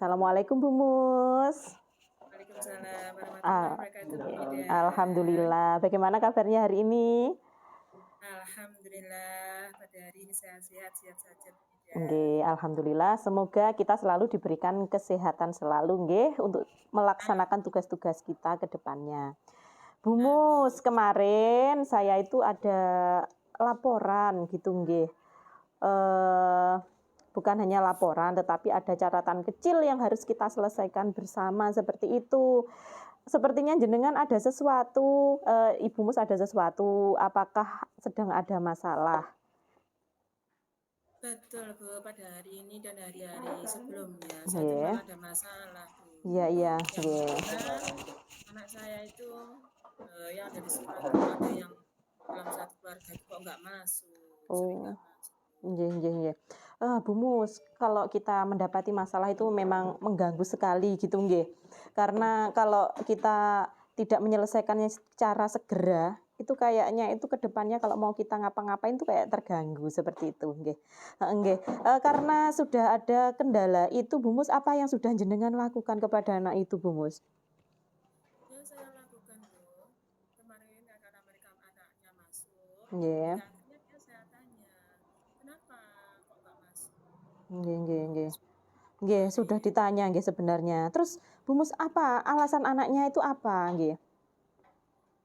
Assalamualaikum Bu Mus. Waalaikumsalam warahmatullahi Al wabarakatuh, Bu Ida. Alhamdulillah. Bagaimana kabarnya hari ini? Alhamdulillah, pada hari ini sehat-sehat, sehat saja, Bu Ida. Nggih, alhamdulillah. Semoga kita selalu diberikan kesehatan selalu nggih untuk melaksanakan tugas-tugas kita ke depannya. Bu Amin. Mus, kemarin saya itu ada laporan gitu nggih. Bukan hanya laporan tetapi ada catatan kecil yang harus kita selesaikan bersama seperti itu. Sepertinya jenengan ada sesuatu, Ibu Mus ada sesuatu, apakah sedang ada masalah? Betul, Bu, pada hari ini dan hari-hari sebelumnya, saya itu Nggih. malah ada masalah, Bu. Iya iya, Yang nggih. mana anak saya itu yang ada di sekolah itu ada yang dalam satu keluarga itu kok nggak masuk, sering Oh, nggak masuk. nggih nggih nggih. Bu Mus, kalau kita mendapati masalah itu memang mengganggu sekali gitu nggih. Karena kalau kita tidak menyelesaikannya secara segera, itu kayaknya itu ke depannya kalau mau kita ngapa-ngapain tuh kayak terganggu seperti itu nggih. Heeh nggih. Karena sudah ada kendala itu Bu Mus, apa yang sudah jenengan lakukan kepada anak itu Bu Mus? Yang saya lakukan, Bu, kemarin karena mereka anaknya masuk, Nggih. hingga akhirnya saya tanya, kenapa kok nggak masuk? Nggih nggih nggih. Nggih, sudah Kemarin ditanya nggih sebenarnya. Terus Bu Mus apa alasan anaknya itu apa nggih?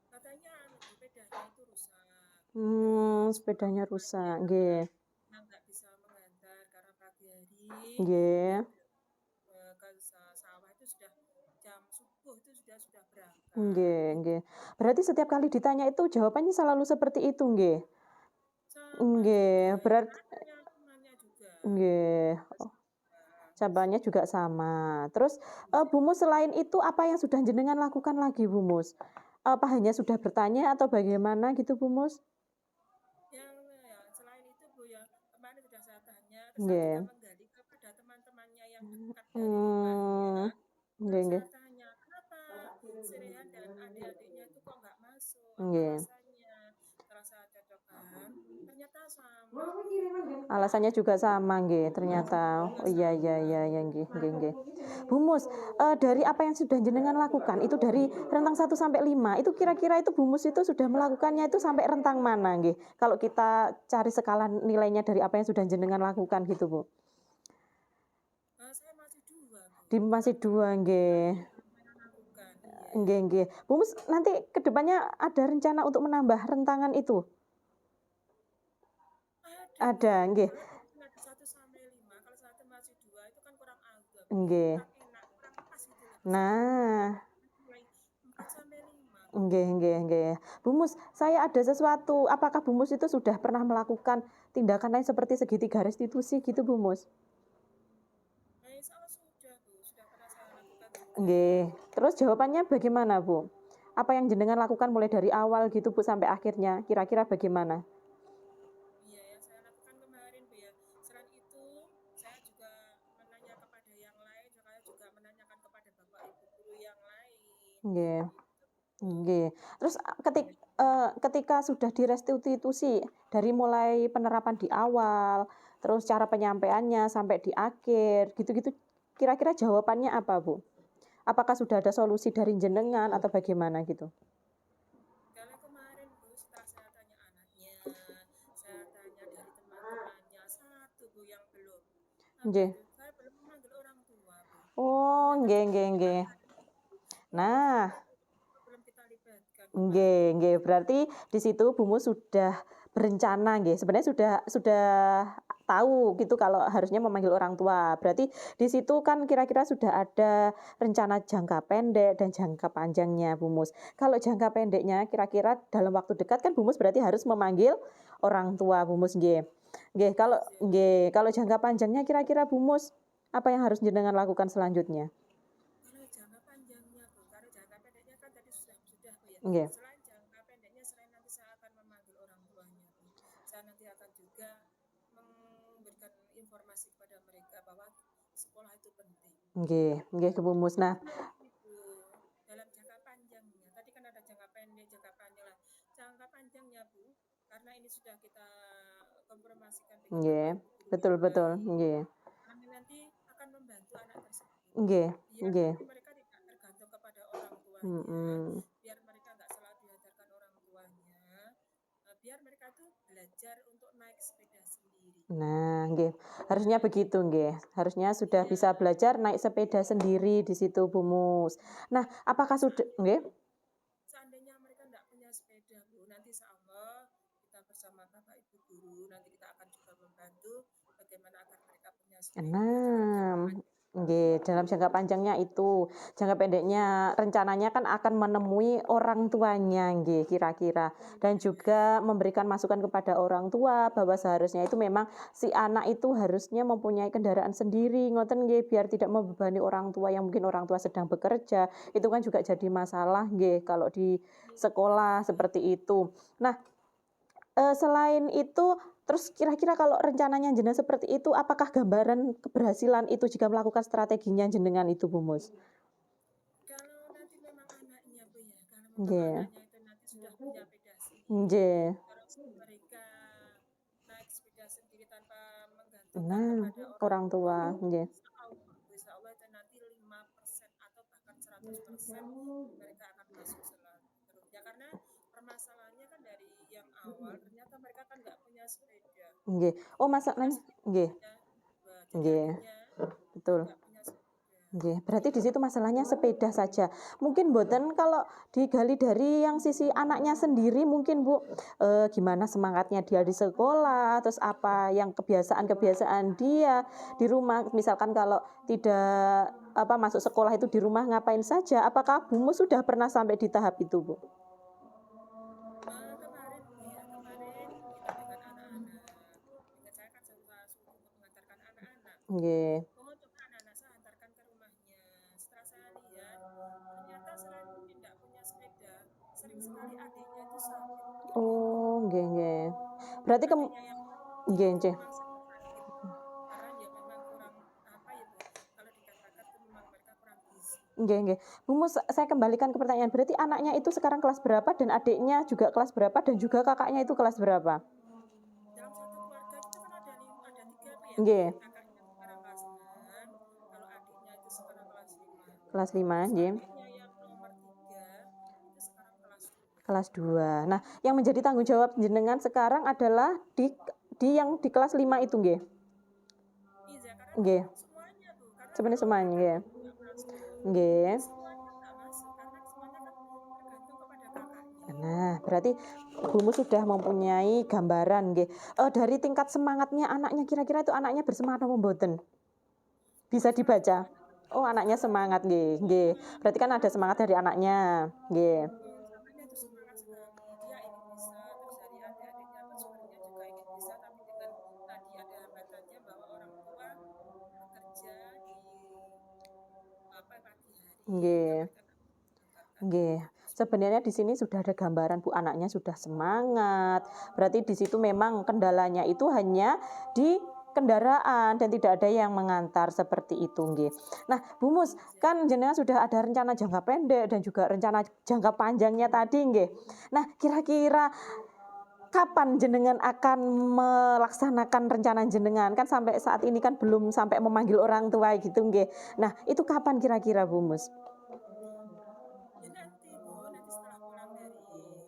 katanya sepedanya itu rusak, dan Sepedanya mamanya rusak, nggih. yang nggak bisa mengantar karena pagi hari dia Nggih. ke sawah itu sudah jam subuh itu sudah berangkat Nggih gitu. nggih. Berarti setiap kali ditanya itu jawabannya selalu seperti itu nggih? Sama juga, Nggih, saya tanya temannya juga, nggih. juga Oh, sama. jawabannya juga sama. Terus, Bu Mus selain itu apa yang sudah jenengan lakukan lagi Bu Mus? Apa hanya sudah bertanya atau bagaimana gitu Bu Mus? Ya, selain itu Bu ya, kemarin sudah saya tanya, terus saya juga Nggih. menggali kepada teman-temannya yang dekat dari rumahnya. Mmm, Terus nggih nggih. saya tanya, kenapa si Rehan dan adik-adiknya itu kok nggak masuk? Apa Nggih. alasannya? Setelah saya cocokkan, ternyata sama Bu. Alasannya juga sama nggih ternyata. Juga Oh iya iya sama. iya iya nggih nggih nggih. Bu Mus, dari apa yang sudah jenengan lakukan itu dari rentang 1 sampai 5 itu kira-kira itu Bu Mus itu sudah melakukannya itu sampai rentang mana nggih? Kalau kita cari skala nilainya dari apa yang sudah jenengan lakukan gitu Bu. Saya masih dua Bu, karena Masih belum 2 nggih. belum pernah lakukan. Iya. Nggih nggih. Bu Mus nanti ke depannya ada rencana untuk menambah rentangan itu? Ada Ada Bu, nggih. kalau tadi kan ada 1 sampai 5, kalau satu masih dua itu kan kurang auto, Nggih. kurang enak, kurang pas gitu loh Bu. Saya mau Nah, mulai 4 sampai 5 Bu. nggih nggih nggih. Bu Mus, saya ada sesuatu. Apakah Bu Mus itu sudah pernah melakukan tindakan lain seperti segitiga restitusi gitu Bu Mus? Nah, insya Allah sudah Bu, sudah pernah saya lakukan juga. Nggih. Terus jawabannya bagaimana Bu? Apa yang jenengan lakukan mulai dari awal gitu Bu sampai akhirnya? Kira-kira bagaimana? Iya, yang saya lakukan kemarin Bu ya. Selain itu, saya juga menanya kepada yang lain, saya juga menanyakan kepada Bapak Ibu guru yang lain. Nggih. Gitu Bu. Nggih. Terus ketika sudah direstitusi dari mulai penerapan di awal, terus cara penyampaiannya sampai di akhir, gitu-gitu kira-kira jawabannya apa Bu? Apakah sudah ada solusi dari jenengan atau bagaimana gitu? Kalau kemarin Bu, setelah saya tanya anaknya, saya tanya dari teman-temannya, satu Bu yang belum. Apa Nggih. itu? Saya belum memanggil orang tua Bu. Oh, Ternyata nggih belum nggih nggih. dilibatkan. Belum Nah, Bu, belum kita libatkan kemarin nggih Bu. nggih, berarti di situ Bu Mus sudah berencana nggih, sebenarnya sudah tahu gitu kalau harusnya memanggil orang tua. Berarti di situ kan kira-kira sudah ada rencana jangka pendek dan jangka panjangnya Bu Mus. Kalau jangka pendeknya kira-kira dalam waktu dekat kan Bu Mus berarti harus memanggil orang tua Bu Mus nggih. Kalau jangka panjangnya kira-kira Bu Mus apa yang harus jenengan lakukan selanjutnya? Kalau jangka panjangnya Bu, kalau jangka pendeknya kan tadi sudah Bu ya. Nggih. Selain jangka pendeknya, selain nanti saya akan memanggil orang tuanya Bu, saya nanti akan juga memberikan informasi kepada mereka bahwa sekolah itu penting. Nggih nggih Bu Mus. Nah, Terus nanti Bu, dalam jangka panjangnya, tadi kan ada jangka pendek, jangka panjang lah. Jangka panjangnya Bu, karena ini sudah kita konfirmasikan dengan Bapak nggih, Ibu guru betul yang betul, lain, nggih. kami nanti akan membantu anak tersebut. nggih Biar nggih, nanti mereka tidak tergantung kepada orang tuanya, mhm. biar mereka nggak selalu diajarkan orang tuanya, biar mereka tuh belajar untuk naik sepeda sendiri. Nah, nggih, harusnya begitu nggih. Harusnya sudah Iya, bisa belajar naik sepeda sendiri di situ, Bu Mus. Nah, apakah sudah nggih? seandainya mereka nggak punya sepeda, Bu, nanti insya Allah kita bersama Bapak Ibu guru, nanti kita akan juga membantu bagaimana agar mereka punya sepeda dalam jangka Nah, panjang. nggih, dalam jangka panjangnya itu. Jangka pendeknya rencananya kan akan menemui orang tuanya nggih kira-kira dan juga memberikan masukan kepada orang tua bahwa seharusnya itu memang si anak itu harusnya mempunyai kendaraan sendiri ngoten nggih biar tidak membebani orang tua yang mungkin orang tua sedang bekerja. Itu kan juga jadi masalah nggih kalau di sekolah seperti itu. Nah, selain itu, terus kira-kira kalau rencananya jenengan seperti itu, apakah gambaran keberhasilan itu jika melakukan strateginya jenengan itu, Bu Mus? Kalau nanti memang anaknya, Bu ya, kalau memang Nggih, anaknya itu nanti sudah punya sepeda sendiri, nggih. terus mereka naik sepeda sendiri tanpa menggantungkan Nah, kepada orang orang tua, tua, nggih. insya Allah itu nanti 5% atau bahkan 100% mereka akan masuk selalu terus. Ya karena permasalahannya kan dari yang awal ternyata mereka kan nggak punya sepeda. Nggih. Oh, Karena masalahnya nggih, sepedanya dua, jadi nggih, adiknya itu betul. nggak punya sepeda. Nggih, berarti di situ masalahnya sepeda saja. Mungkin mboten kalau digali dari yang sisi anaknya sendiri mungkin Bu, gimana semangatnya dia di sekolah, terus apa yang kebiasaan-kebiasaan dia di rumah. Misalkan kalau tidak masuk sekolah itu di rumah ngapain saja. Apakah Bu Mus sudah pernah sampai di tahap itu, Bu? Kemarin Bu ya, kemarin kita dengan anak-anak, dengan saya kan suruh untuk mengantarkan anak-anak. Nggih. Oh, coba anak-anak saya antarkan ke rumahnya. Setelah saya lihat, ternyata selain tidak punya sepeda, sering sekali adiknya itu sakit ternyata. Oh, nggih nggih. Berarti Adiknya yang kecil nggih itu nggih. memang sering sakit. Karena ya memang kurang apa ya Bu, kalau dikatakan itu memang mereka kurang gizi. Nggih nggih. Bu Mus, saya kembalikan ke pertanyaan. Berarti anaknya itu sekarang kelas berapa dan adiknya juga kelas berapa dan juga kakaknya itu kelas berapa? Dalam satu keluarga itu kan ada tiga Bu ya. Nggih, Kakaknya sekarang kelas 6, kalau adiknya itu sekarang kelas 5. kelas 5, Terus nggih. adiknya yang nomor 3 itu sekarang kelas 2. Kelas 2. Nah, yang menjadi tanggung jawab jenengan sekarang adalah di yang di kelas 5 itu nggih. Iya, karena Nggih. semuanya Bu, karena Sebenarnya kalau semuanya kakaknya nggih. nggak masuk, Nggih. itu semuanya nggak masuk karena semuanya kan tergantung kepada kakaknya. Nah, berarti Bu Mus sudah mempunyai gambaran nggih. Dari tingkat semangatnya anaknya kira-kira itu anaknya bersemangat apa mboten? Bisa Semangat Bu, dibaca? Oh, anaknya semangat nggih, nggih. Berarti kan ada semangat dari anaknya, nggih. anaknya itu semangat sekali. Dia ingin bisa, terus dari adik-adiknya pun sebenarnya juga ingin bisa, tapi dengan tadi ada hambatannya bahwa orang tua bekerja di pagi hari sehingga Nggih. mereka nggak bisa mengantarkan Nggih. terus. Sebenarnya di sini sudah ada gambaran Bu, anaknya sudah semangat. Berarti di situ memang kendalanya itu hanya di kendaraan dan tidak ada yang mengantar seperti itu nggih. Nah, Bu Mus, kan jenengan sudah ada rencana jangka pendek dan juga rencana jangka panjangnya tadi nggih. Nah, kira-kira kapan jenengan akan melaksanakan rencana jenengan? Kan sampai saat ini kan belum sampai memanggil orang tua gitu nggih. Nah, itu kapan kira-kira Bu Mus? Ya nanti Bu, nanti setelah pulang dari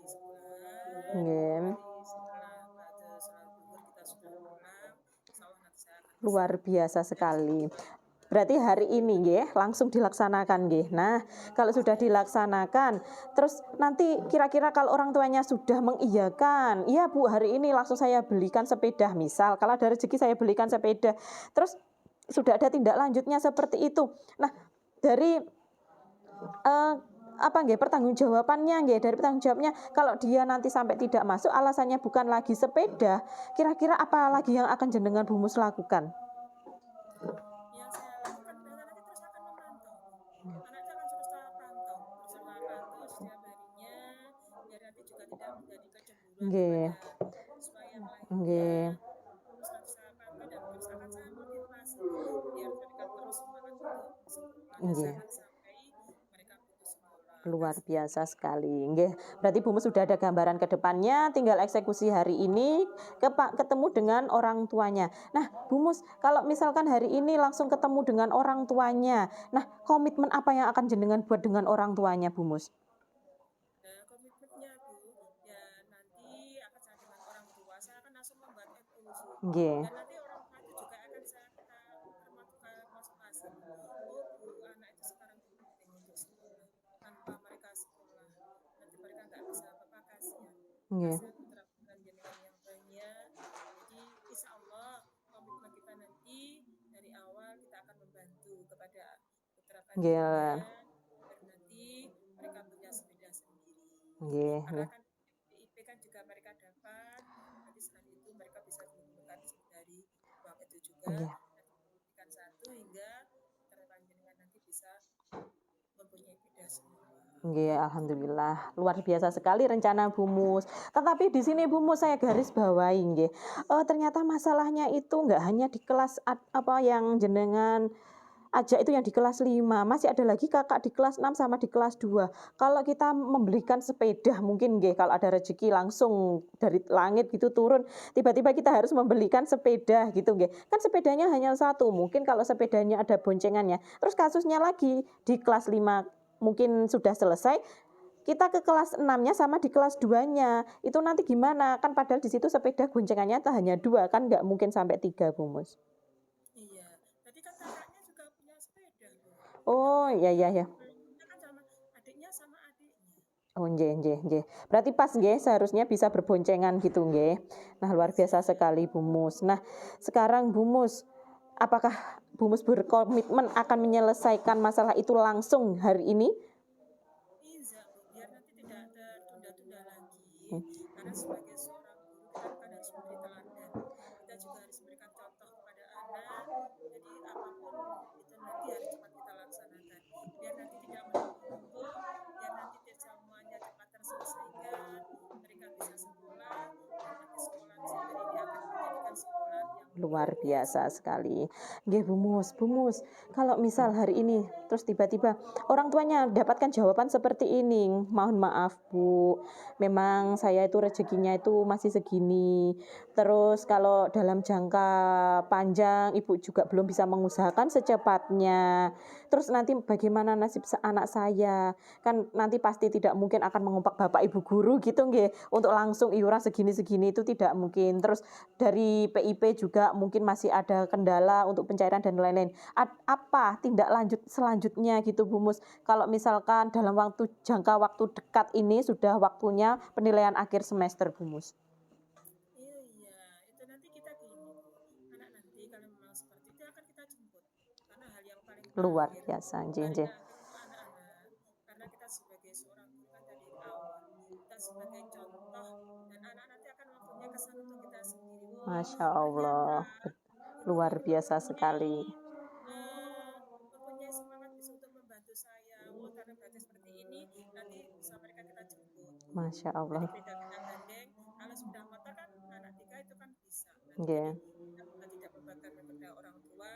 sekolah, Nggih. dari setelah duhur kita sudah pulang, insya Allah nanti saya akan ke Luar sana. biasa Dan sekali. Berarti hari ini nggih langsung dilaksanakan nggih. Nah, kalau sudah dilaksanakan, terus nanti kira-kira kalau orang tuanya sudah mengiyakan, "Iya Bu, hari ini langsung saya belikan sepeda." Misal, kalau ada rezeki saya belikan sepeda. Terus sudah ada tindak lanjutnya seperti itu. Nah, dari apa nggih pertanggungjawabannya nggih dari pertanggung jawabnya kalau dia nanti sampai tidak masuk alasannya bukan lagi sepeda, kira-kira apa lagi yang akan jenengan Bu Mus lakukan? yang saya lakukan nanti terus akan memantau Bu. Anak itu akan terus saya pantau, terus saya pantau setiap harinya, biar nanti juga tidak menjadi kecemburuan Nggih, kepada siswa yang lainnya. nggih, Terus nanti saya pantau dan terus akan saya motivasi biar mereka terus semangat untuk sekolah dan nggih. jangan sampai mereka putus sekolah. Luar biasa sekali. Nggih, berarti Bu Mus sudah ada gambaran ke depannya, tinggal eksekusi hari ini ketemu dengan orang tuanya. Nah, Bu Mus, kalau misalkan hari ini langsung ketemu dengan orang tuanya, nah komitmen apa yang akan jenengan buat dengan orang tuanya, Bu Mus? Nah, komitmennya Bu, ya nanti akan saya dengan orang tua, saya akan langsung membuat MOU. Nggih, Dan nanti orang tua itu juga akan kita konsultasi. Oh Bu, anak itu sekarang penting untuk sekolah. Tanpa mereka sekolah, nanti mereka nggak bisa bapak kasihan. nggih, Kasihan putra putri jenengan yang banyak. Jadi insya Allah komitmen kita nanti dari awal kita akan membantu kepada putra nggih, panjenengan biar nanti mereka punya sepeda sendiri. nggih, Karena nggih, kan BIP kan juga mereka dapat, nanti selain itu mereka bisa mengumpulkan dari uang itu juga, nggih. nanti diberikan satu hingga terpanjenengan nanti bisa mempunyai sepeda semua. Nggih, Gitu. alhamdulillah. Luar biasa sekali rencana Bu Mus. Tetapi di sini Bu Mus saya garis bawahi nggih. Ternyata masalahnya itu nggak hanya di kelas apa yang jenengan ajak itu yang di kelas 5, masih ada lagi kakak di kelas 6 sama di kelas 2. Kalau kita membelikan sepeda mungkin nggih kalau ada rezeki langsung dari langit gitu turun, tiba-tiba kita harus membelikan sepeda gitu nggih. Kan sepedanya hanya satu, mungkin kalau sepedanya ada boncengannya. Terus kasusnya lagi di kelas 5 mungkin sudah selesai, kita ke kelas 6-nya sama di kelas 2-nya. Itu nanti gimana? Kan padahal di situ sepeda goncengannya hanya 2, kan nggak mungkin sampai 3, Bu Mus. Iya, tadi kan kakaknya juga punya sepeda, Bu. Punya Oh, uang iya kan, iya iya. belinya kan sama adiknya. Oh, nggih nggih nggih. Berarti pas nggih seharusnya bisa berboncengan gitu nggih. Nah, luar biasa Bisa. sekali Bu Mus. Nah, sekarang Bu Mus, apakah Bu Mus berkomitmen akan menyelesaikan masalah itu langsung hari ini? Iya, Bu, biar nanti tidak tertunda-tunda lagi. Karena sebagai seorang guru kita kan harus memberi teladan. Kita juga harus memberikan contoh kepada anak. Jadi apapun itu nanti harus cepat kita laksanakan. Biar nanti tidak menumpuk-numpuk, biar nanti semuanya cepat terselesaikan. Mereka bisa sekolah dan nanti sekolah sendiri ini akan menjadikan sekolah yang luar Luar biasa. biasa sekali. Nggih Bu Mus, kalau misal hari ini terus tiba-tiba orang tuanya dapatkan jawaban seperti ini, mohon maaf Bu, memang saya itu rezekinya itu masih segini. Terus kalau dalam jangka panjang Ibu juga belum bisa mengusahakan secepatnya. Terus nanti bagaimana nasib anak saya? Kan nanti pasti tidak mungkin akan mengumpak Bapak Ibu guru gitu nggih, untuk langsung iuran segini-segini itu tidak mungkin. Terus dari PIP juga mungkin masih ada kendala untuk pencairan dan lain-lain. Apa tindak lanjut selanjutnya gitu Bu Mus? Kalau misalkan dalam jangka waktu dekat ini sudah waktunya penilaian akhir semester Bu Mus. Iya, itu nanti kita gini, Bu. Anak nanti kalau memang seperti itu akan kita jemput. Karena hal yang Luar biasa, paling nggih. akhir untuk anak-anak. Karena kita sebagai seorang guru kan dari awal, kita sebagai contoh dan anak nanti akan mempunyai kesan untuk kita sendiri. Oh, Masya ternyata Allah, luar guru-guru biasa sekali. ini mempunyai semangat bisa untuk membantu saya. Oh, karena berarti seperti ini, nanti bisa mereka kita jemput, Bu. Masya Jadi Allah. tidak kita gandeng. Kalau sudah motor kan anak tiga itu kan bisa. Nanti jadi Nggih. kita juga tidak membakar kepada orang tua.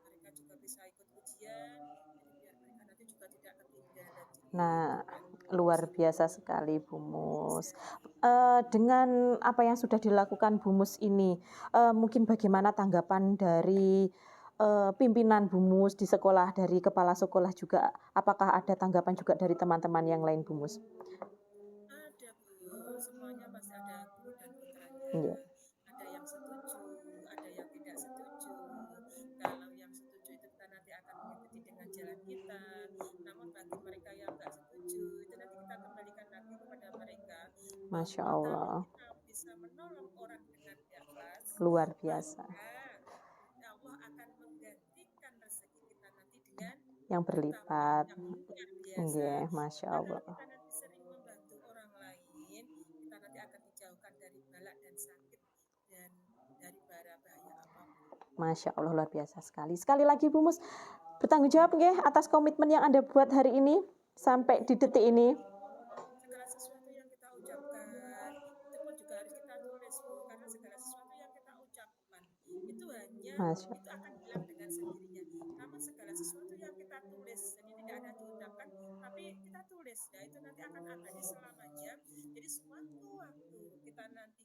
Mereka juga bisa ikut ujian. Jadi biar mereka nanti juga tidak ketinggalan. Jadi Nah, gitu, luar biasa sekali Bu Mus. bisa. Dengan apa yang sudah dilakukan Bu Mus ini, mungkin bagaimana tanggapan dari pimpinan Bu Mus di sekolah, dari kepala sekolah juga, apakah ada tanggapan juga dari teman-teman yang lain Bu Mus? Ada Bu, semuanya pasti ada guru dan putranya. Iya, Ada yang setuju, ada yang tidak setuju. Kalau yang setuju itu kita nanti akan mengikuti dengan jalan kita. Namun bagi mereka yang nggak setuju, itu nanti kita kembalikan lagi kepada mereka Masya bahwa kalau Allah, kita bisa menolong orang dengan ikhlas, luar biasa, maka Allah akan menggantikan rezeki kita nanti dengan yang bertambah berlipat. yang luar biasa. Nggih, Masya Karena kalau Allah. kita nanti sering membantu orang lain, kita nanti akan dijauhkan dari balak dan sakit dan dari bara bahaya apapun. Masya Allah, luar biasa sekali. Sekali lagi Bu Mus, bertanggung jawab nggih atas komitmen yang Anda buat hari ini sampai di detik ini. Segala sesuatu yang kita ucapkan, itu pun juga harus kita tulis, Bu. Karena segala sesuatu yang kita ucapkan, itu hanya, Masya itu akan hilang dengan sendirinya. Namun segala sesuatu yang kita tulis, jadi tidak ada diutak ucapkan, tapi kita tulis. Nah, itu nanti akan abadi selamanya. Jadi sewaktu-waktu kita nanti,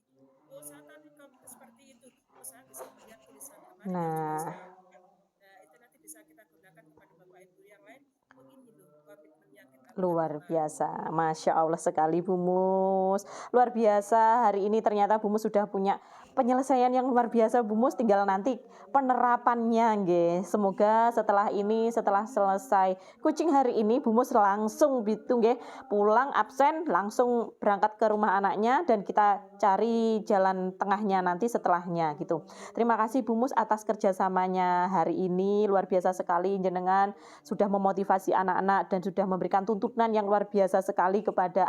oh saya tadi komitmen seperti itu, oh saya bisa melihat tulisan kemarin yang sudah Nah, saya buat. Nah, itu nanti bisa kita gunakan kepada Bapak Ibu yang lain. Oh ini loh komitmen yang kita buat luar kemarin. biasa. Masya Allah sekali Bu Mus. Luar biasa, hari ini ternyata Bu Mus sudah punya penyelesaian yang luar biasa Bu Mus, tinggal nanti penerapannya nggih. Semoga setelah ini, setelah selesai coaching hari ini Bu Mus langsung gitu nggih, pulang absen langsung berangkat ke rumah anaknya dan kita cari jalan tengahnya nanti setelahnya gitu. Terima kasih Bu Mus atas kerjasamanya hari ini, luar biasa sekali jenengan sudah memotivasi anak-anak dan sudah memberikan tuntunan yang luar biasa sekali kepada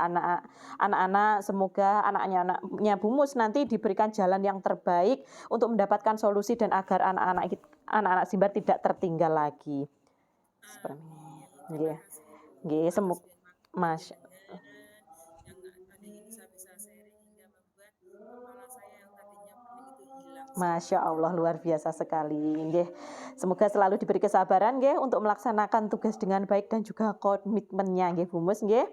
anak-anak. Semoga anaknya Bu Mus nanti diberikan jalan yang terbaik untuk mendapatkan solusi dan agar anak-anak Simbar tidak tertinggal lagi. Seperti Amin. ini. Terima kasih Bu Nggih, atas waktunya Mas, jenengan yang hari ini saya bisa sharing hingga membuat kepala saya yang tadinya pening itu hilang Masya semuanya. Allah luar biasa sekali. Nggih. Semoga selalu diberi kesabaran nggih untuk melaksanakan tugas dengan baik dan juga komitmennya nggih Bu Mus nggih.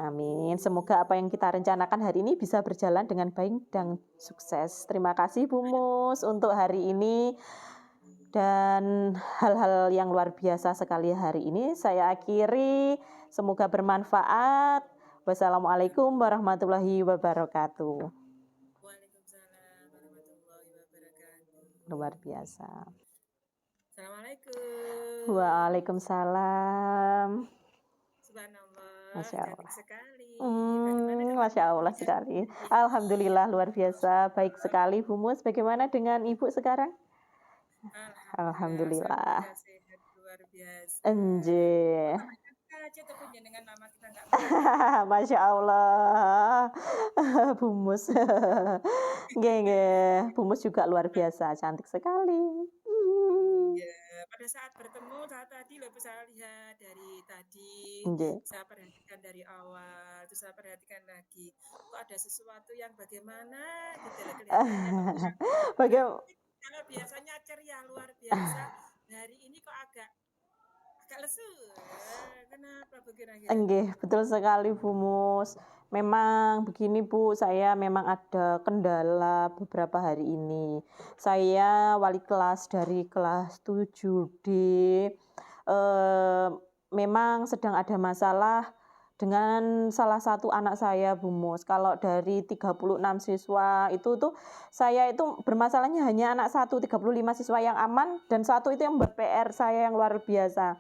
Amin. Semoga apa yang kita rencanakan hari ini bisa berjalan dengan baik dan sukses. Terima kasih Bu Mus untuk hari ini dan hal-hal yang luar biasa sekali hari ini saya akhiri. Semoga bermanfaat. Wassalamualaikum warahmatullahi wabarakatuh. Waalaikumsalam warahmatullahi wabarakatuh. Luar biasa. Assalamualaikum. Waalaikumsalam. Subhanallah, Masya cantik Allah. sekali. Bagaimana dengan Masya Allah komunikasi sekali. ini? Alhamdulillah luar biasa. Baik sekali Bu Mus. Bagaimana dengan Ibu sekarang? Alhamdulillah, saya Alhamdulillah. juga sehat luar biasa. Enje. Sampaikan saja tuh jenengan nama kita nggak pernah. Masya Allah. Bu Mus. Nggih, nggih. Bu Mus juga luar biasa. Cantik sekali. Ya, pada saat bertemu saat tadi loh saya lihat dari tadi, Nggih. saya perhatikan dari awal, terus saya perhatikan lagi, kok ada sesuatu yang bagaimana gitu loh kelihatannya kok kurang. Bagaimana? Kalau biasanya ceria luar biasa, hari ini kok agak lesu. Kenapa kira-kira? Enggih, betul sekali Bu Mus. Memang begini Bu, saya memang ada kendala beberapa hari ini. Saya wali kelas dari kelas 7D. Memang sedang ada masalah dengan salah satu anak saya Bu Mus. Kalau dari 36 siswa itu tuh saya itu bermasalahnya hanya anak satu, 35 siswa yang aman dan satu itu yang ber-PR saya yang luar biasa.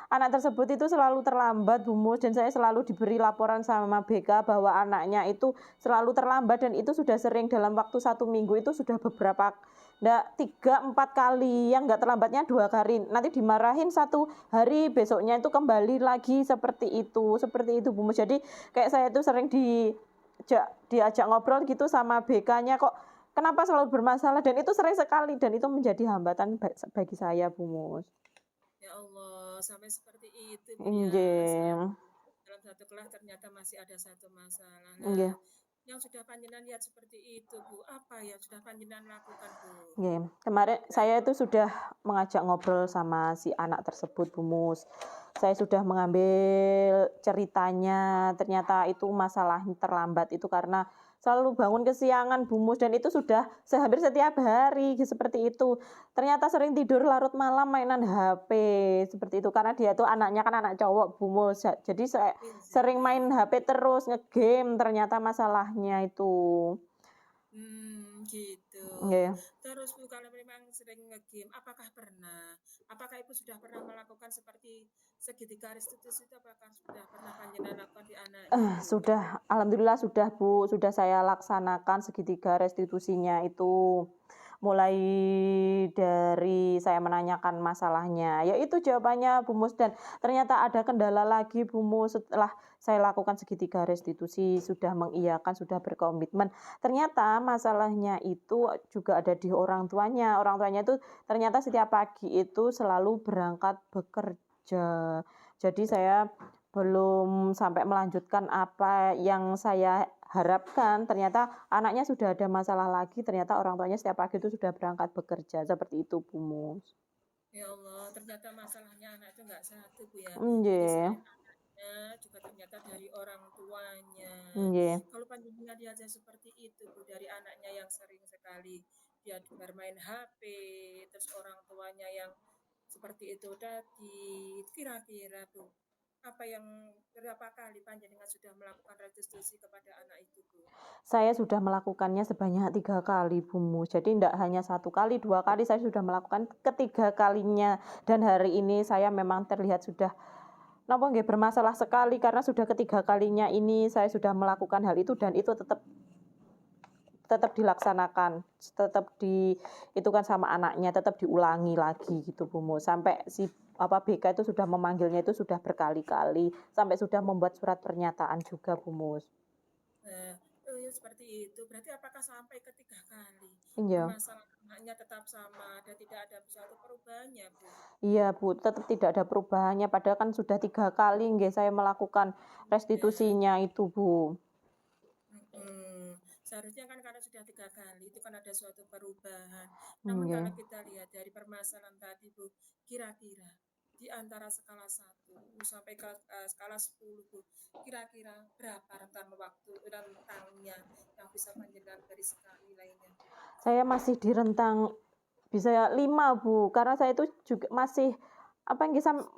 Anak tersebut itu selalu terlambat Bu Mus dan saya selalu diberi laporan sama BK bahwa anaknya itu selalu terlambat dan itu sudah sering dalam waktu 1 minggu itu sudah beberapa 3-4 kali, yang nggak terlambatnya 2 kali, nanti dimarahin 1 hari, besoknya itu kembali lagi seperti itu Bu Mus. Jadi kayak saya itu sering diajak ngobrol gitu sama BK-nya, kok kenapa selalu bermasalah, dan itu sering sekali dan itu menjadi hambatan bagi saya Bu Mus. Ya Allah, sampai seperti itu Bu ya. Injem. Dalam satu kelas ternyata masih ada satu masalah. Nggih. Nah, yang sudah panjenengan lihat seperti itu Bu, apa yang sudah panjenengan lakukan Bu? Nggih. Kemarin saya itu sudah mengajak ngobrol sama si anak tersebut Bu Mus. Saya sudah mengambil ceritanya, ternyata itu masalahnya terlambat itu karena selalu bangun kesiangan Bu Mus dan itu sudah hampir setiap hari seperti itu. Ternyata sering tidur larut malam mainan HP seperti itu karena dia itu anaknya kan anak cowok Bu Mus. Jadi saya sering main HP terus, ngegame, ternyata masalahnya itu. Gitu. Nggih. Terus Bu, kalau memang sering ngegame, apakah Ibu sudah pernah melakukan seperti segitiga restitusi itu, apakah sudah pernah panjenengan lakukan di anaknya Bu? Sudah, alhamdulillah sudah Bu, sudah saya laksanakan segitiga restitusinya itu. Mulai dari saya menanyakan masalahnya, ya itu jawabannya Bu Mus, dan ternyata ada kendala lagi Bu Mus setelah saya lakukan segitiga restitusi, sudah mengiyakan, sudah berkomitmen. Ternyata masalahnya itu juga ada di orang tuanya. Orang tuanya itu ternyata setiap pagi itu selalu berangkat bekerja. Jadi saya belum sampai melanjutkan apa yang saya harapkan, ternyata anaknya sudah ada masalah lagi, ternyata orang tuanya setiap pagi itu sudah berangkat bekerja, seperti itu Bu Mus. Ya Allah, ternyata masalahnya anak itu nggak satu Bu ya. Jadi Nggih. selain rencana juga ternyata dari orang tuanya. Nggih. Kalau panjenengan lihat seperti itu Bu, dari anaknya yang sering sekali dia bermain HP, terus orang tuanya yang seperti itu tadi, kira-kira Bu, apa yang berapa kali panjenengan sudah melakukan restitusi kepada anak itu Bu? Saya sudah melakukannya sebanyak 3 kali, Bu Mus. Jadi tidak hanya 1 kali, 2 kali, saya sudah melakukan ketiga kalinya. Dan hari ini saya memang terlihat sudah napa nggih bermasalah sekali karena sudah ketiga kalinya ini saya sudah melakukan hal itu dan itu tetap dilaksanakan, tetap itu kan sama anaknya, tetap diulangi lagi gitu, Bu Mus. Sampai si BK itu sudah memanggilnya itu sudah berkali-kali, sampai sudah membuat surat pernyataan juga, Bu Mus. Nah, oh ya seperti itu. Berarti apakah sampai ketiga kali Iya. permasalahannya tetap sama dan tidak ada suatu perubahannya, Bu? Iya, Bu, tetap tidak ada perubahannya padahal kan sudah 3 kali nggih saya melakukan Ya, restitusinya itu, Bu. seharusnya kan karena sudah 3 kali itu kan ada suatu perubahan. Namun Nggih. kalau kita lihat dari permasalahan tadi, Bu, kira-kira di antara skala 1 sampai ke skala 10, Bu, kira-kira berapa rentangnya yang bisa panjenengan beri skala nilainya, Bu? Saya masih di rentang bisa 5, Bu, karena saya itu juga masih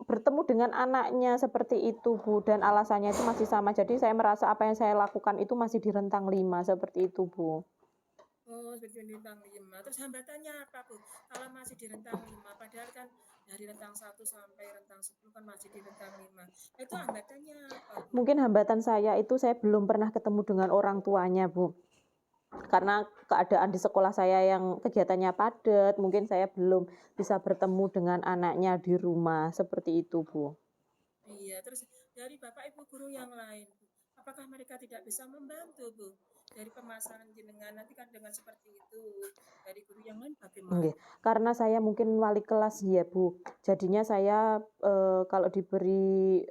bertemu dengan anaknya seperti itu, Bu, dan alasannya itu masih sama. Jadi saya merasa apa yang saya lakukan itu masih di rentang 5 seperti itu, Bu. Oh, seperti di rentang 5. Terus hambatannya apa, Bu? Kalau masih di rentang 5, padahal kan dari rentang 1 sampai rentang 10 kan masih di rentang 5. Nah, itu hambatannya apa, Bu? Mungkin hambatan saya itu saya belum pernah ketemu dengan orang tuanya, Bu. Karena keadaan di sekolah saya yang kegiatannya padat, mungkin saya belum bisa bertemu dengan anaknya di rumah, seperti itu, Bu. Iya, terus dari Bapak Ibu guru yang lain, Bu, apakah mereka tidak bisa membantu, Bu? Dari permasalahan jenengan nanti kan dengan seperti itu, dari guru yang lain bagaimana? Nggih, karena saya mungkin wali kelas ya, Bu. Jadinya saya, kalau diberi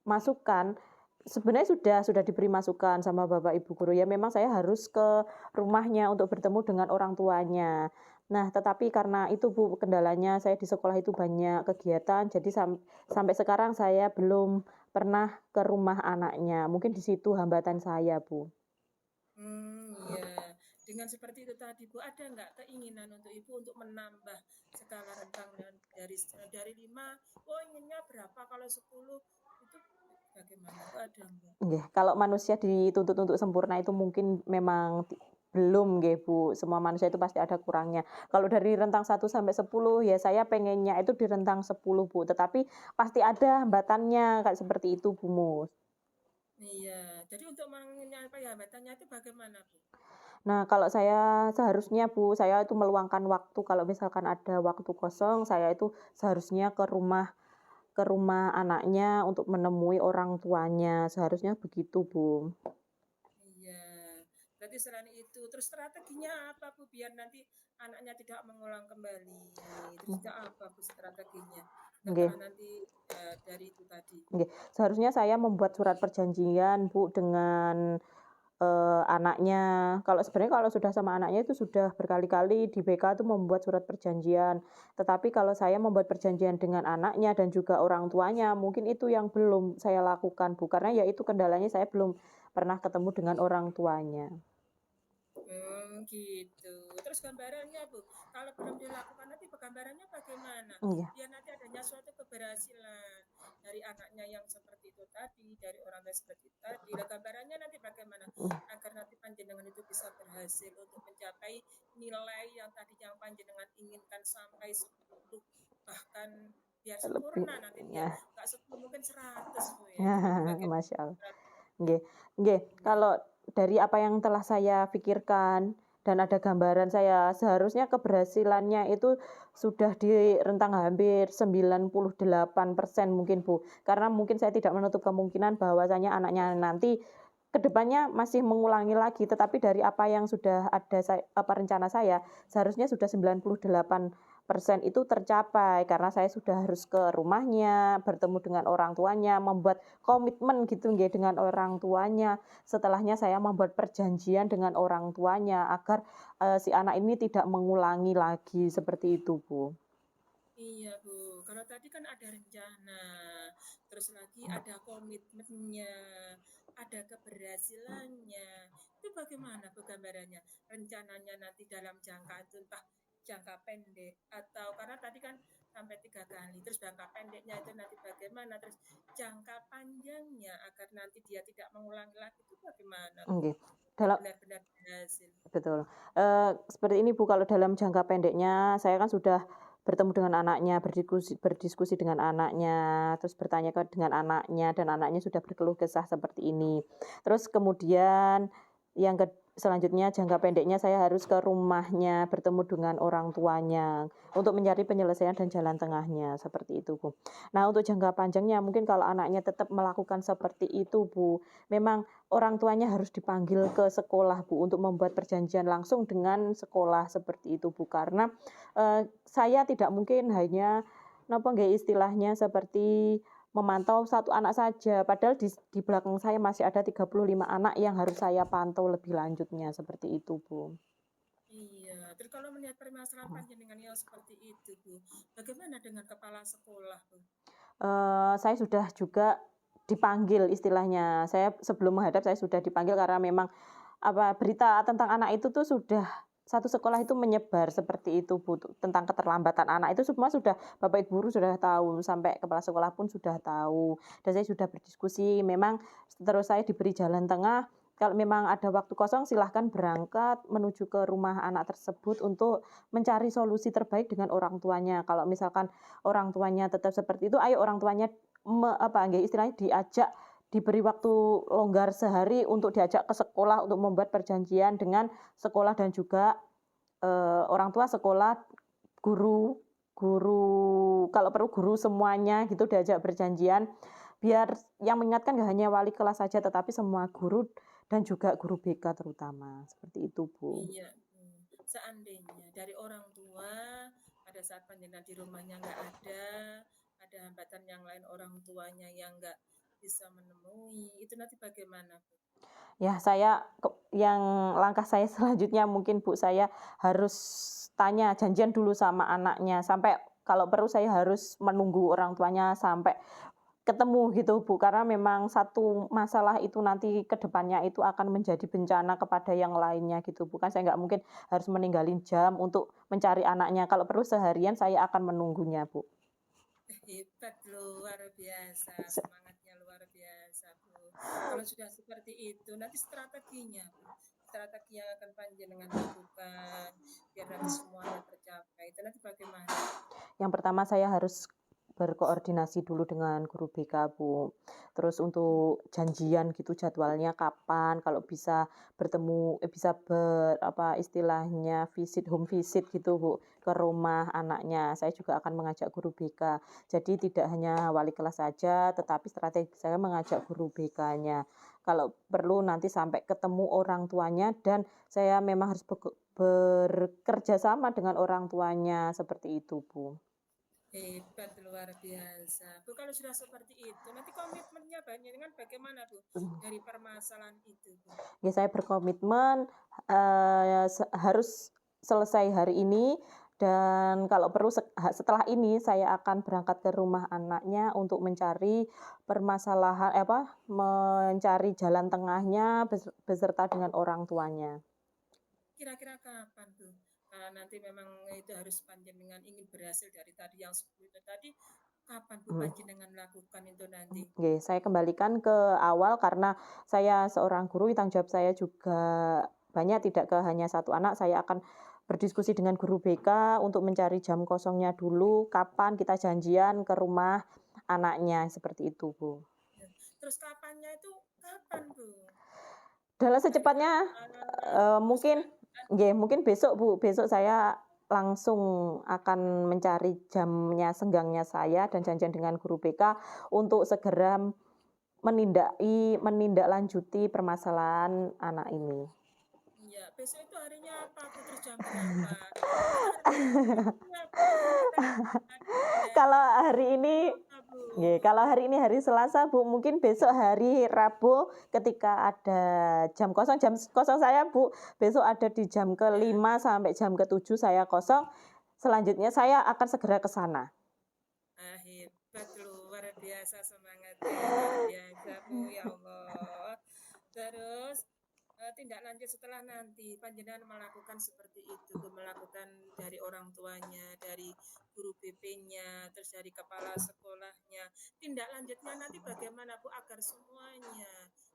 masukan, sebenarnya sudah diberi masukan sama Bapak Ibu guru, ya memang saya harus ke rumahnya untuk bertemu dengan orang tuanya. Nah, tetapi karena itu Bu, kendalanya saya di sekolah itu banyak kegiatan, jadi sampai sekarang saya belum pernah ke rumah anaknya. Mungkin di situ hambatan saya, Bu. Iya. Dengan seperti itu tadi, Bu, ada nggak keinginan untuk Ibu untuk menambah skala rentang dari 5, oh inginnya berapa, kalau 10 itu bagaimana? Bu, ada nggak? Nggih, kalau manusia dituntut untuk sempurna itu mungkin memang belum nggih, Bu. Semua manusia itu pasti ada kurangnya. Kalau dari rentang 1 sampai 10 ya saya pengennya itu di rentang 10, Bu. Tetapi pasti ada hambatannya, kayak seperti itu, Bu Mus. Iya, jadi untuk menyampaikan hambatannya itu bagaimana, Bu? Nah, kalau saya seharusnya, Bu, saya itu meluangkan waktu kalau misalkan ada waktu kosong, saya itu seharusnya ke rumah anaknya untuk menemui orang tuanya, seharusnya begitu, Bu. Iya, berarti selain itu, terus strateginya apa, Bu, biar nanti anaknya tidak mengulang kembali? Terus itu apa, Bu, strateginya? Nggih. Setelah nanti dari itu tadi. Nggih, seharusnya saya membuat surat perjanjian, Bu, dengan, anaknya. Kalau sudah sama anaknya itu sudah berkali-kali di BK itu membuat surat perjanjian. Tetapi kalau saya membuat perjanjian dengan anaknya dan juga orang tuanya, mungkin itu yang belum saya lakukan, Bu, karena ya itu kendalanya saya belum pernah ketemu dengan orang tuanya. Gitu. Terus gambarannya, Bu, kalau belum dilakukan nanti gambarannya bagaimana? Iya, Biar nanti adanya suatu keberhasilan dari anaknya yang seperti itu tadi, dari orang tua seperti itu tadi. Nah, gambarannya nanti bagaimana? iya, Agar nanti panjenengan itu bisa berhasil untuk mencapai nilai yang tadi yang panjenengan inginkan sampai 10, bahkan biar lebih sempurna nanti ya. ya. Nggak 10 mungkin 100, Bu ya. Itu bagaimana Masya Allah. strateginya? Nggih, nggih. Kalau dari apa yang telah saya pikirkan dan ada gambaran saya, seharusnya keberhasilannya itu sudah di rentang hampir 98% mungkin, Bu. Karena mungkin saya tidak menutup kemungkinan bahwasanya anaknya nanti ke depannya masih mengulangi lagi, tetapi dari apa yang sudah ada rencana saya, seharusnya sudah 98% itu tercapai karena saya sudah harus ke rumahnya, bertemu dengan orang tuanya, membuat komitmen gitu nggih dengan orang tuanya. Setelahnya saya membuat perjanjian dengan orang tuanya agar, si anak ini tidak mengulangi lagi, seperti itu, Bu. Iya, Bu. Kalau tadi kan ada rencana, terus lagi ada komitmennya, ada keberhasilannya. Itu bagaimana Bu gambarannya? Rencananya nanti dalam jangka itu entah jangka pendek atau karena tadi kan sampai 3 kali, terus jangka pendeknya itu nanti bagaimana, terus jangka panjangnya agar nanti dia tidak mengulangi lagi itu bagaimana Bu? Oke. Agar Dalam benar-benar berhasil. Betul. Seperti ini Bu, kalau dalam jangka pendeknya saya kan sudah bertemu dengan anaknya, berdiskusi berdiskusi dengan anaknya, terus bertanya dengan anaknya dan anaknya sudah berkeluh kesah seperti ini. Terus kemudian selanjutnya jangka pendeknya saya harus ke rumahnya, bertemu dengan orang tuanya untuk mencari penyelesaian dan jalan tengahnya, seperti itu Bu. Nah, untuk jangka panjangnya mungkin kalau anaknya tetap melakukan seperti itu Bu, memang orang tuanya harus dipanggil ke sekolah Bu, untuk membuat perjanjian langsung dengan sekolah seperti itu Bu. Karena saya tidak mungkin hanya istilahnya seperti memantau satu anak saja, padahal di belakang saya masih ada 35 anak yang harus saya pantau lebih lanjutnya, seperti itu Bu. Iya, terus kalau melihat permasalahan panjenengan yang seperti itu, Bu, bagaimana dengan kepala sekolah, Bu? Saya sudah juga dipanggil istilahnya. Saya sebelum menghadap saya sudah dipanggil karena memang berita tentang anak itu tuh sudah satu sekolah itu menyebar seperti itu Bu, tentang keterlambatan anak itu semua sudah Bapak Ibu guru sudah tahu, sampai kepala sekolah pun sudah tahu. Dan saya sudah berdiskusi, memang terus saya diberi jalan tengah, kalau memang ada waktu kosong silahkan berangkat menuju ke rumah anak tersebut untuk mencari solusi terbaik dengan orang tuanya. Kalau misalkan orang tuanya tetap seperti itu, ayo orang tuanya istilahnya diajak, diberi waktu longgar sehari untuk diajak ke sekolah untuk membuat perjanjian dengan sekolah dan juga orang tua sekolah, guru, kalau perlu guru semuanya gitu diajak berjanjian, biar yang mengingatkan nggak hanya wali kelas saja tetapi semua guru dan juga guru BK terutama, seperti itu Bu. Iya, seandainya dari orang tua pada saat panjenengan di rumahnya nggak ada hambatan yang lain orang tuanya yang nggak bisa menemui, itu nanti bagaimana, Bu? Ya, yang langkah saya selanjutnya mungkin Bu, saya harus tanya janjian dulu sama anaknya, sampai kalau perlu saya harus menunggu orang tuanya sampai ketemu gitu Bu, karena memang satu masalah itu nanti ke depannya itu akan menjadi bencana kepada yang lainnya gitu Bu, kan saya nggak mungkin harus meninggalin jam untuk mencari anaknya, kalau perlu seharian saya akan menunggunya Bu. Hebat, luar biasa, semangatnya luar biasa, Bu. Kalau sudah seperti itu, nanti strateginya, Bu. Strategi yang akan panjenengan lakukan biar nanti semuanya tercapai. Itu nanti bagaimana? Yang pertama saya harus berkoordinasi dulu dengan guru BK Bu. Terus untuk janjian gitu jadwalnya kapan, kalau bisa bertemu, istilahnya home visit gitu Bu, ke rumah anaknya. Saya juga akan mengajak guru BK. Jadi tidak hanya wali kelas saja, tetapi strategi saya mengajak guru BK-nya. Kalau perlu nanti sampai ketemu orang tuanya dan saya memang harus bekerja sama dengan orang tuanya, seperti itu Bu. Hebat, luar biasa. Bu, kalau sudah seperti itu, nanti komitmennya dengan bagaimana, Bu? Dari permasalahan itu, Bu. Ya, saya berkomitmen harus selesai hari ini dan kalau perlu setelah ini saya akan berangkat ke rumah anaknya untuk mencari permasalahan mencari jalan tengahnya beserta dengan orang tuanya. Kira-kira kapan, Bu? Karena nanti memang itu harus panjenengan ingin berhasil dari tadi yang 10 itu tadi, kapan Bu panjenengan lakukan itu nanti? Oke, saya kembalikan ke awal karena saya seorang guru, tanggung jawab saya juga banyak, tidak ke hanya satu anak. Saya akan berdiskusi dengan guru BK untuk mencari jam kosongnya dulu, kapan kita janjian ke rumah anaknya, seperti itu Bu. Terus kapannya itu kapan, Bu? Dalam secepatnya mungkin besok Bu. Besok saya langsung akan mencari jamnya senggangnya saya dan janjian dengan guru BK untuk segera menindaklanjuti permasalahan anak ini. Iya, besok itu harinya apa, Bu? Terus jam berapa? Kalau hari ini hari Selasa Bu, mungkin besok hari Rabu ketika ada jam kosong saya Bu, besok ada di jam ke-5 sampai jam ke-7 saya kosong, selanjutnya saya akan segera ke sana. Hebat, luar biasa. biasa semangatnya, luar biasa Bu, ya Allah. Terus tindak lanjut setelah nanti panjenengan melakukan seperti itu, Bu, melakukan dari orang tuanya, dari guru BP-nya, terus dari kepala sekolahnya. Tindak lanjutnya nanti bagaimana Bu agar semuanya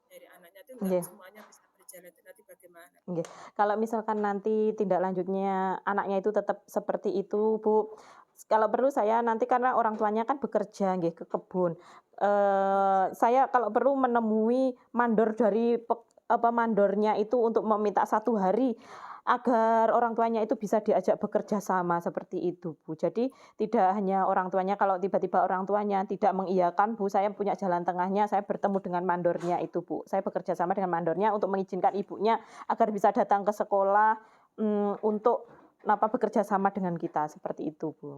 dari anaknya itu enggak Nggih. semuanya bisa berjalan itu nanti bagaimana? Nggih. Kalau misalkan nanti tindak lanjutnya anaknya itu tetap seperti itu, Bu, kalau perlu saya nanti karena orang tuanya kan bekerja nggih ke kebun, saya kalau perlu menemui mandor dari mandornya itu untuk meminta 1 hari agar orang tuanya itu bisa diajak bekerja sama seperti itu, Bu. Jadi tidak hanya orang tuanya kalau tiba-tiba orang tuanya tidak mengiyakan, Bu, saya punya jalan tengahnya, saya bertemu dengan mandornya itu, Bu. Saya bekerja sama dengan mandornya untuk mengizinkan ibunya agar bisa datang ke sekolah, untuk bekerja sama dengan kita, seperti itu, Bu.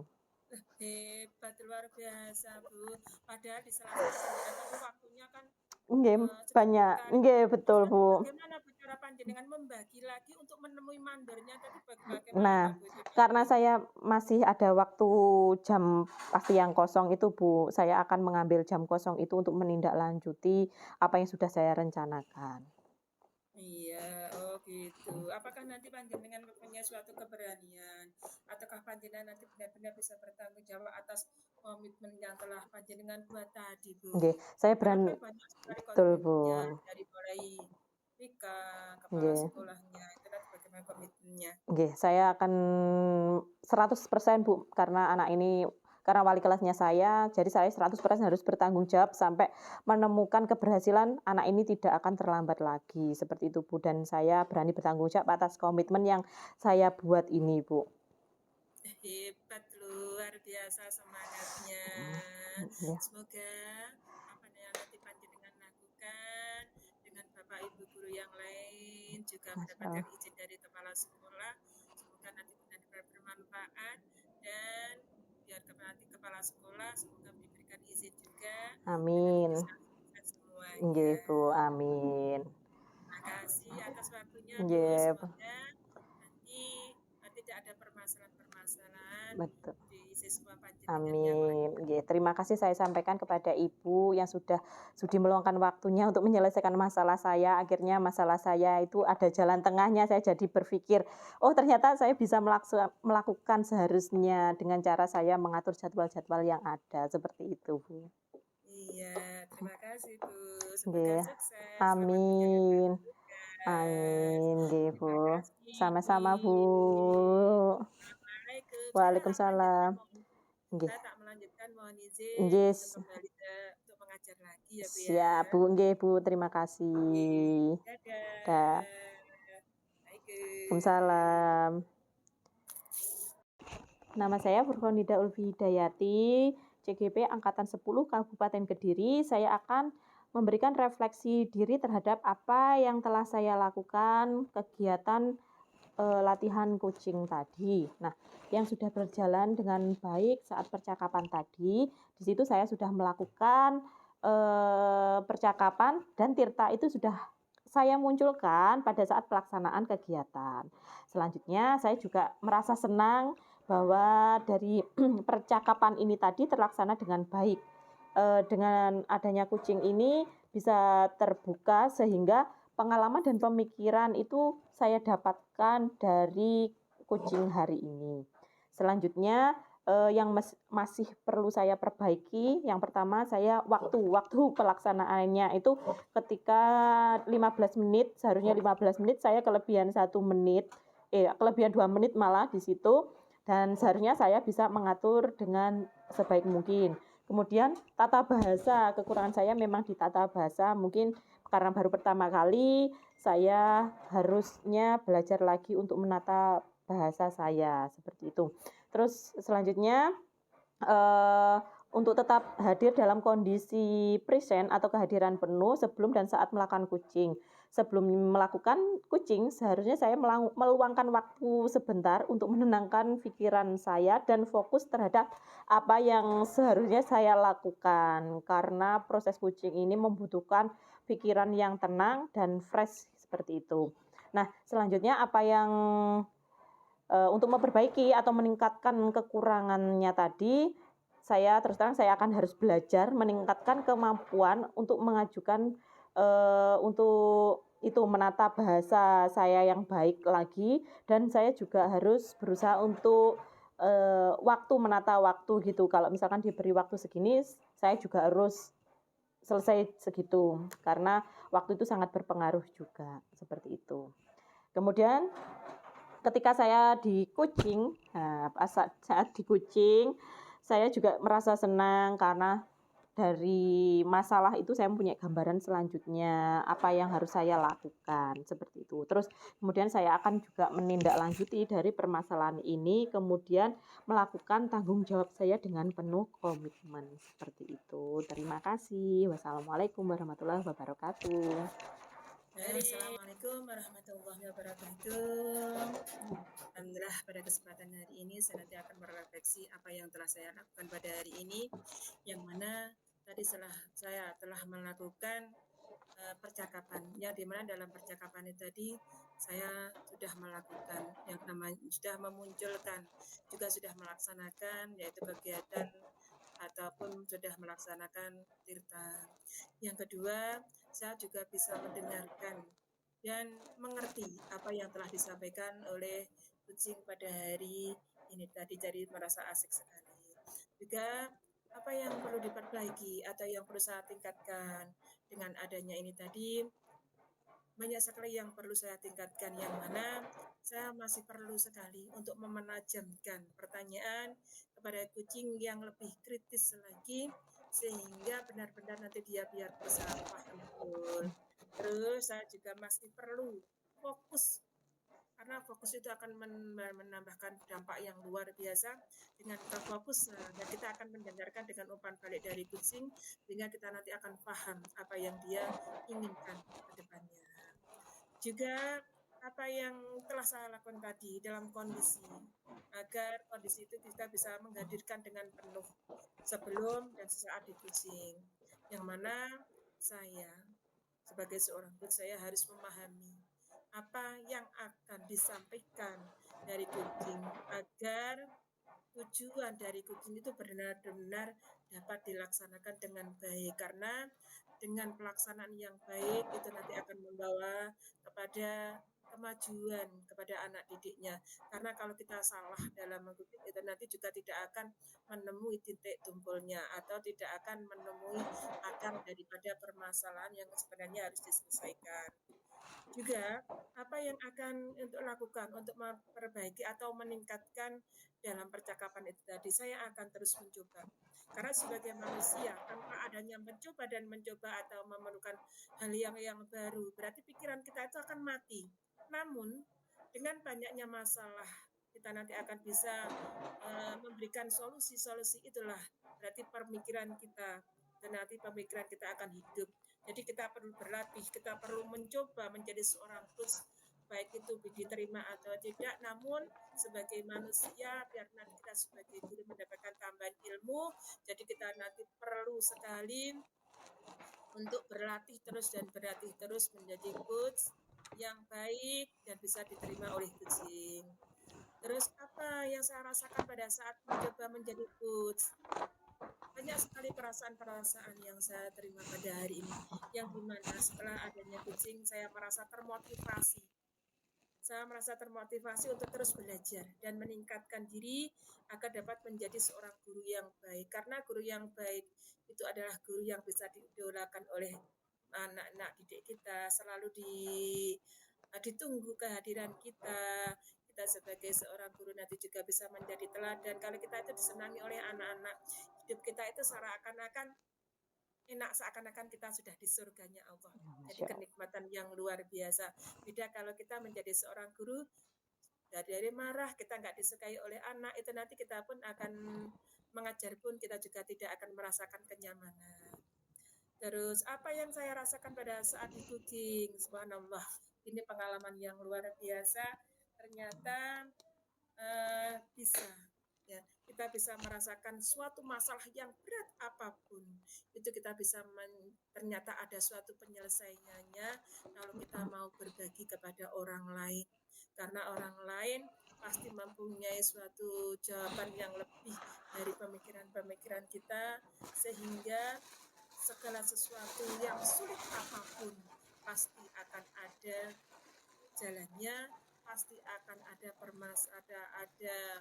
Hebat, luar biasa, Bu. Padahal di sela-sela panjenengan tapi waktunya kan Nggih, sedikit banyak. sekali. Nggih, Terus betul, nanti Bu. bagaimana Bu cara panjenengan membagi lagi untuk menemui mandornya tadi bagaimana Nah, Bu itu karena nanti? saya masih ada waktu jam pasti yang kosong itu, Bu, saya akan mengambil jam kosong itu untuk menindaklanjuti apa yang sudah saya rencanakan. Iya, oh gitu. Apakah nanti panjenengan mempunyai suatu keberanian ataukah panjenengan nanti benar-benar bisa bertanggung jawab atas komitmen yang telah panjenengan buat tadi, Nggih, Bu? saya Karena berani kan banyak sekali betul, komitmennya Bu. dari mulai nikah, kepala Nggih. sekolahnya, itu nanti bagaimana komitmennya. Nggih, saya akan 100% Bu, karena anak ini karena wali kelasnya saya, jadi saya 100% harus bertanggung jawab sampai menemukan keberhasilan anak ini tidak akan terlambat lagi, seperti itu Bu, dan saya berani bertanggung jawab atas komitmen yang saya buat ini, Bu. Hebat, luar biasa semangatnya. Iya, Semoga apa yang nanti panjenengan lakukan dengan Bapak Ibu guru yang lain juga mendapatkan masyaallah. izin dari kepala sekolah. Semoga nanti benar-benar bermanfaat dan biar nanti kepala sekolah semoga diberikan izin juga dan nanti Amin. bisa sukses Nggih, semuanya. Bu, amin. Terima kasih atas waktunya, Bu. Nggih, Semoga nanti tidak ada permasalahan-permasalahan betul. di siswa panjenengan yang lain. Amin. Nggih, terima kasih saya sampaikan kepada Ibu yang sudah sudi meluangkan waktunya untuk menyelesaikan masalah saya. Akhirnya masalah saya itu ada jalan tengahnya. Saya jadi berpikir, oh ternyata saya bisa melakukan seharusnya dengan cara saya mengatur jadwal-jadwal yang ada. Seperti itu, Bu. Iya, terima kasih, Bu. Semoga Nggih. sukses. Selamat menjalankan Amin. tugas. Amin, nggih, Terima Bu. kasih. Sama-sama, Bu. Assalamualaikum. Saya panjenengan Waalaikumsalam. kita Nggih. tak melanjutkan, mohon izin Nggih, untuk kembali untuk mengajar lagi ya, Bu ya. siap, Bu. Nggih, Bu. Terima Oke, kasih. Dah. dadah. Assalamualaikum. Waalaikumsalam. Nama saya Furqonida Ulfi Hidayati, CGP Angkatan 10 Kabupaten Kediri. Saya akan memberikan refleksi diri terhadap apa yang telah saya lakukan kegiatan latihan coaching tadi. Nah, yang sudah berjalan dengan baik saat percakapan tadi, di situ saya sudah melakukan percakapan dan Tirta itu sudah saya munculkan pada saat pelaksanaan kegiatan. Selanjutnya, saya juga merasa senang bahwa dari percakapan ini tadi terlaksana dengan baik. Dengan adanya coaching ini bisa terbuka sehingga pengalaman dan pemikiran itu saya dapatkan dari coaching hari ini. Selanjutnya yang masih perlu saya perbaiki, yang pertama saya waktu pelaksanaannya itu ketika 15 menit, seharusnya 15 menit saya kelebihan 1 menit, kelebihan 2 menit malah di situ, dan seharusnya saya bisa mengatur dengan sebaik mungkin. Kemudian tata bahasa, kekurangan saya memang di tata bahasa, mungkin karena baru pertama kali saya harusnya belajar lagi untuk menata bahasa saya, seperti itu. Terus selanjutnya untuk tetap hadir dalam kondisi present atau kehadiran penuh sebelum dan saat melakukan coaching. Sebelum melakukan coaching, seharusnya saya meluangkan waktu sebentar untuk menenangkan pikiran saya dan fokus terhadap apa yang seharusnya saya lakukan. Karena proses coaching ini membutuhkan pikiran yang tenang dan fresh seperti itu. Nah, selanjutnya apa yang untuk memperbaiki atau meningkatkan kekurangannya tadi, saya terus terang saya akan harus belajar meningkatkan kemampuan untuk mengajukan untuk itu menata bahasa saya yang baik lagi, dan saya juga harus berusaha untuk waktu menata waktu gitu. Kalau misalkan diberi waktu segini, saya juga harus selesai segitu karena waktu itu sangat berpengaruh juga seperti itu. Kemudian ketika saya di coaching, saat di coaching saya juga merasa senang karena dari masalah itu saya mempunyai gambaran selanjutnya apa yang harus saya lakukan seperti itu. Terus kemudian saya akan juga menindaklanjuti dari permasalahan ini, kemudian melakukan tanggung jawab saya dengan penuh komitmen seperti itu. Terima kasih. Wassalamualaikum warahmatullahi wabarakatuh. Assalamualaikum warahmatullahi wabarakatuh. Alhamdulillah pada kesempatan hari ini saya nanti akan merefleksi apa yang telah saya lakukan pada hari ini, yang mana tadi setelah saya telah melakukan percakapan, yang dimana dalam percakapan itu tadi saya sudah melakukan yang namanya sudah memunculkan, juga sudah melaksanakan yaitu kegiatan ataupun sudah melaksanakan tirta. Yang kedua, saya juga bisa mendengarkan dan mengerti apa yang telah disampaikan oleh kucing pada hari ini tadi, jadi merasa asik sekali. Juga apa yang perlu diperbaiki atau yang perlu saya tingkatkan dengan adanya ini tadi, banyak sekali yang perlu saya tingkatkan, yang mana saya masih perlu sekali untuk memenajamkan pertanyaan kepada kucing yang lebih kritis lagi, sehingga benar-benar nanti dia biar bisa paham betul. Terus saya juga masih perlu fokus, karena fokus itu akan menambahkan dampak yang luar biasa. Dengan kita fokus, dan kita akan mendengarkan dengan umpan balik dari kucing, sehingga kita nanti akan paham apa yang dia inginkan ke depannya. Juga apa yang telah saya lakukan tadi dalam kondisi, agar kondisi itu kita bisa menghadirkan dengan penuh sebelum dan sesaat di kucing, yang mana saya sebagai seorang coach, saya harus memahami apa yang akan disampaikan dari kucing agar tujuan dari kucing itu benar-benar dapat dilaksanakan dengan baik, karena dengan pelaksanaan yang baik itu nanti akan membawa kepada kemajuan kepada anak didiknya. Karena kalau kita salah dalam mengikuti itu nanti juga tidak akan menemui titik tumpulnya atau tidak akan menemui akar daripada permasalahan yang sebenarnya harus diselesaikan. Juga apa yang akan untuk lakukan untuk memperbaiki atau meningkatkan dalam percakapan itu tadi, saya akan terus mencoba. Karena sebagai manusia, tanpa adanya mencoba dan mencoba atau memerlukan hal yang baru, berarti pikiran kita itu akan mati. Namun, dengan banyaknya masalah, kita nanti akan bisa memberikan solusi-solusi, itulah berarti pemikiran kita, dan nanti pemikiran kita akan hidup. Jadi kita perlu berlatih, kita perlu mencoba menjadi seorang coach, baik itu diterima atau tidak, namun sebagai manusia, biar nanti kita sebagai guru mendapatkan tambahan ilmu, jadi kita nanti perlu sekali untuk berlatih terus dan berlatih terus menjadi coach yang baik dan bisa diterima oleh kucing. Terus apa yang saya rasakan pada saat mencoba menjadi coach? Banyak sekali perasaan-perasaan yang saya terima pada hari ini, yang dimana setelah adanya kucing saya merasa termotivasi. Saya merasa termotivasi untuk terus belajar dan meningkatkan diri agar dapat menjadi seorang guru yang baik. Karena guru yang baik itu adalah guru yang bisa diidolakan oleh anak-anak didik kita, selalu ditunggu kehadiran kita. Kita sebagai seorang guru nanti juga bisa menjadi teladan. Kalau kita itu disenangi oleh anak-anak, hidup kita itu seakan-akan enak, seakan-akan kita sudah di surganya Allah. Jadi kenikmatan yang luar biasa. Beda kalau kita menjadi seorang guru, dari marah, kita nggak disukai oleh anak, itu nanti kita pun akan mengajar pun kita juga tidak akan merasakan kenyamanan. Terus apa yang saya rasakan pada saat di coaching, subhanallah, ini pengalaman yang luar biasa. Ternyata bisa, ya, kita bisa merasakan suatu masalah yang berat apapun, itu kita bisa ternyata ada suatu penyelesaiannya kalau kita mau berbagi kepada orang lain. Karena orang lain pasti mempunyai suatu jawaban yang lebih dari pemikiran-pemikiran kita, sehingga segala sesuatu yang sulit apapun pasti akan ada jalannya, pasti akan ada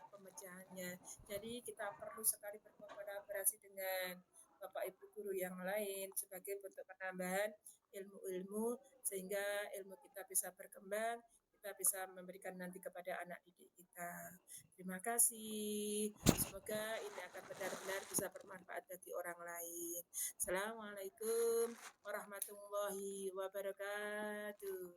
pemecahannya. Jadi kita perlu sekali berkolaborasi dengan Bapak Ibu guru yang lain sebagai bentuk penambahan ilmu-ilmu, sehingga ilmu kita bisa berkembang, kita bisa memberikan nanti kepada anak didik kita. Terima kasih. Semoga ini akan benar-benar bisa bermanfaat bagi orang lain. Assalamualaikum warahmatullahi wabarakatuh.